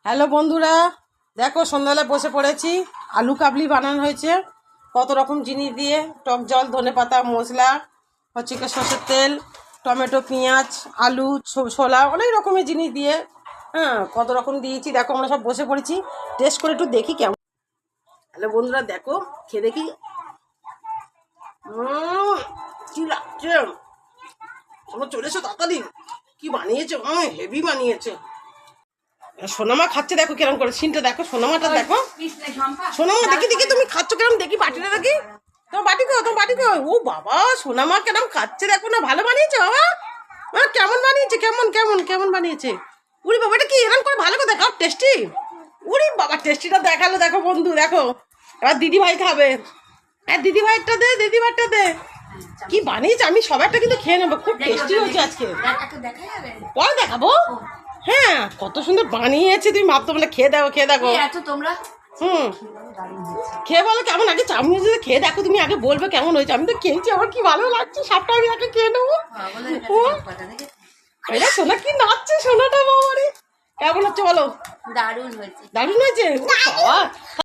Hello বন্ধুরা, দেখো সন্ধ্যাবেলা বসে পড়েছি। আলু কাবলি বানানো হয়েছে কত রকম জিনিস দিয়ে, টক জল, ধনেপাতা, মশলা, হচ্ছে কি সর্ষের তেল, টমেটো, পেঁয়াজ, আলু, ছোলা, অনেক রকমের জিনিস দিয়ে। হ্যাঁ, কত রকম দিয়েছি। দেখো আমরা সব বসে পড়েছি, টেস্ট করে একটু দেখি কেমন। হ্যালো বন্ধুরা, দেখো খেয়ে দেখি কি লাগছে। তোমরা চলে এসো তাড়াতাড়ি। কি বানিয়েছে, হেভি বানিয়েছে। সোনামা খাচ্ছে, দেখো কিরম করে সিনটা দেখো। সোনামাটা দেখো, সোনামা দেখি দেখি তুমি খাচ্ছ কিরম, দেখি বাটিটা দেখি। তোমার বাটি কো, তোমার বাটি কো। ও বাবা, সোনামা কিরম খাচ্ছে দেখো না। ভালো বানিয়েছে বাবা, কেমন বানিয়েছে, কেমন কেমন কেমন বানিয়েছে। উরি বাবা, এটা কি এরকম করে ভালো করে দেখাও, টেস্টি। উরি বাবা, টেস্টিটা দেখালো দেখো বন্ধু, দেখো। এবার দিদি ভাই খাবে। হ্যাঁ, দিদি ভাইটা দে, দিদি ভাইটা দে। কি বানিয়েছে, আমি সবাইটা কিন্তু খেয়ে নেবো। খুব টেস্টি হয়েছে আজকে। পরে দেখাবো। হ্যাঁ, কত সুন্দর বানিয়েছে, তুমি ভাবতে বলে। খেয়ে দেখো, খেয়ে দেখো। খেয়ে বলো কেমন। আগে চাউমিন খেয়ে দেখো, তুমি আগে বলবে কেমন হয়েছে। আমি তো খেয়েছি, আমার কি ভালো লাগছে। সবটা আমি আগে খেয়ে নেবো। এটা সোনা কি নাচছে, সোনাটা বাবারে। কেমন হচ্ছে বলো। দারুণ হয়েছে। দারুণ হয়েছে বাবা।